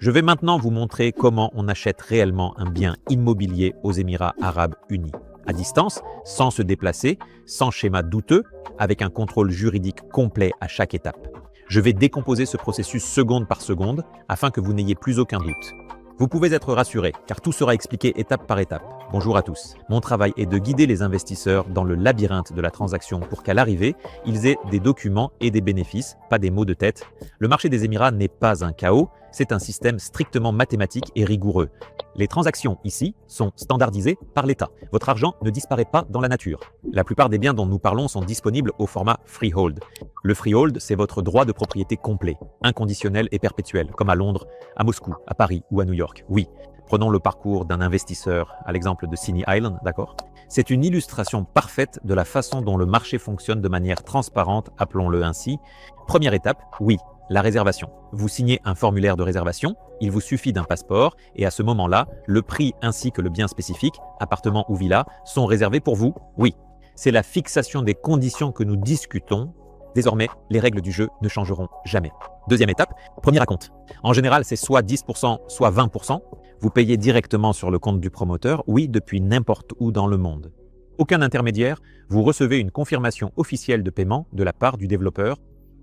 Je vais maintenant vous montrer comment on achète réellement un bien immobilier aux Émirats Arabes Unis. À distance, sans se déplacer, sans schéma douteux, avec un contrôle juridique complet à chaque étape. Je vais décomposer ce processus seconde par seconde afin que vous n'ayez plus aucun doute. Vous pouvez être rassuré, car tout sera expliqué étape par étape. Bonjour à tous. Mon travail est de guider les investisseurs dans le labyrinthe de la transaction pour qu'à l'arrivée, ils aient des documents et des bénéfices, pas des maux de tête. Le marché des Émirats n'est pas un chaos, c'est un système strictement mathématique et rigoureux. Les transactions ici sont standardisées par l'État. Votre argent ne disparaît pas dans la nature. La plupart des biens dont nous parlons sont disponibles au format freehold. Le freehold, c'est votre droit de propriété complet, inconditionnel et perpétuel, comme à Londres, à Moscou, à Paris ou à New York. Oui, prenons le parcours d'un investisseur, à l'exemple de Sinai Island, d'accord? C'est une illustration parfaite de la façon dont le marché fonctionne de manière transparente, appelons-le ainsi. Première étape, oui, la réservation. Vous signez un formulaire de réservation, il vous suffit d'un passeport et à ce moment-là, le prix ainsi que le bien spécifique, appartement ou villa, sont réservés pour vous. Oui, c'est la fixation des conditions que nous discutons. Désormais, les règles du jeu ne changeront jamais. Deuxième étape, premier acompte. En général, c'est soit 10%, soit 20%. Vous payez directement sur le compte du promoteur, oui, depuis n'importe où dans le monde. Aucun intermédiaire, vous recevez une confirmation officielle de paiement de la part du développeur.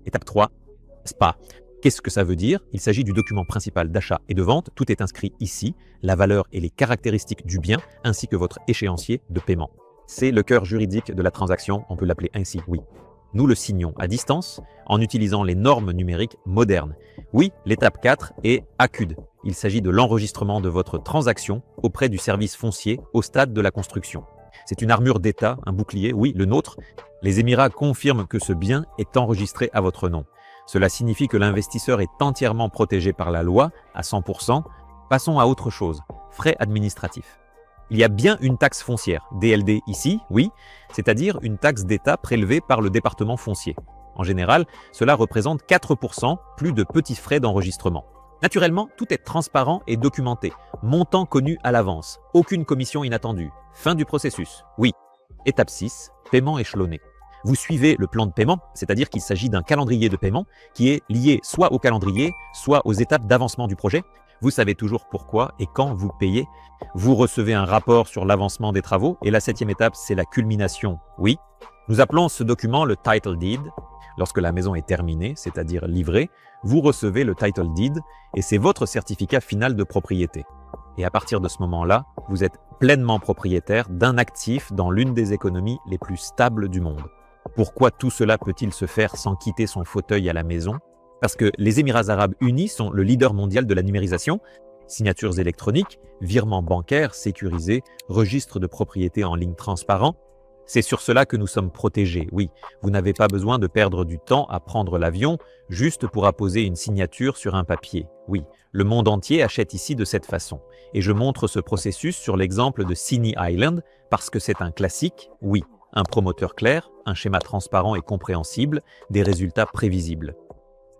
Étape 3, SPA. Qu'est-ce que ça veut dire? Il s'agit du document principal d'achat et de vente. Tout est inscrit ici, la valeur et les caractéristiques du bien, ainsi que votre échéancier de paiement. C'est le cœur juridique de la transaction, on peut l'appeler ainsi, oui. Nous le signons à distance en utilisant les normes numériques modernes. Oui, l'étape 4 est ACUD. Il s'agit de l'enregistrement de votre transaction auprès du service foncier au stade de la construction. C'est une armure d'État, un bouclier, oui, le nôtre. Les Émirats confirment que ce bien est enregistré à votre nom. Cela signifie que l'investisseur est entièrement protégé par la loi à 100%. Passons à autre chose, frais administratifs. Il y a bien une taxe foncière, DLD ici, oui, c'est-à-dire une taxe d'État prélevée par le département foncier. En général, cela représente 4% plus de petits frais d'enregistrement. Naturellement, tout est transparent et documenté, montant connu à l'avance, aucune commission inattendue. Fin du processus, oui. Étape 6, paiement échelonné. Vous suivez le plan de paiement, c'est-à-dire qu'il s'agit d'un calendrier de paiement qui est lié soit au calendrier, soit aux étapes d'avancement du projet. Vous savez toujours pourquoi et quand vous payez. Vous recevez un rapport sur l'avancement des travaux et la 7e étape, c'est la culmination. Oui, nous appelons ce document le title deed. Lorsque la maison est terminée, c'est-à-dire livrée, vous recevez le title deed et c'est votre certificat final de propriété. Et à partir de ce moment-là, vous êtes pleinement propriétaire d'un actif dans l'une des économies les plus stables du monde. Pourquoi tout cela peut-il se faire sans quitter son fauteuil à la maison? Parce que les Émirats Arabes Unis sont le leader mondial de la numérisation, signatures électroniques, virements bancaires sécurisés, registres de propriété en ligne transparents. C'est sur cela que nous sommes protégés, oui. Vous n'avez pas besoin de perdre du temps à prendre l'avion juste pour apposer une signature sur un papier. Oui, le monde entier achète ici de cette façon. Et je montre ce processus sur l'exemple de Sinai Island parce que c'est un classique, oui. Un promoteur clair, un schéma transparent et compréhensible, des résultats prévisibles.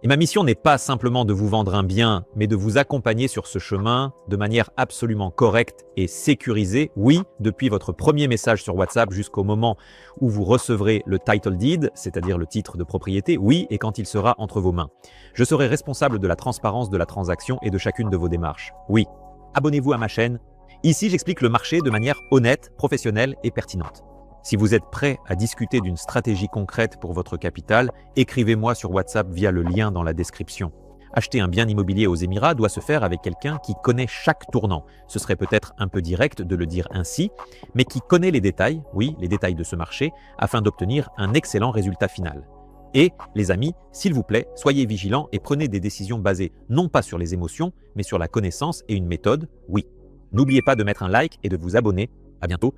Et ma mission n'est pas simplement de vous vendre un bien, mais de vous accompagner sur ce chemin de manière absolument correcte et sécurisée, oui, depuis votre premier message sur WhatsApp jusqu'au moment où vous recevrez le title deed, c'est-à-dire le titre de propriété, oui, et quand il sera entre vos mains. Je serai responsable de la transparence de la transaction et de chacune de vos démarches. Oui, abonnez-vous à ma chaîne. Ici, j'explique le marché de manière honnête, professionnelle et pertinente. Si vous êtes prêt à discuter d'une stratégie concrète pour votre capital, écrivez-moi sur WhatsApp via le lien dans la description. Acheter un bien immobilier aux Émirats doit se faire avec quelqu'un qui connaît chaque tournant. Ce serait peut-être un peu direct de le dire ainsi, mais qui connaît les détails, oui, les détails de ce marché, afin d'obtenir un excellent résultat final. Et, les amis, s'il vous plaît, soyez vigilants et prenez des décisions basées non pas sur les émotions, mais sur la connaissance et une méthode, oui. N'oubliez pas de mettre un like et de vous abonner. À bientôt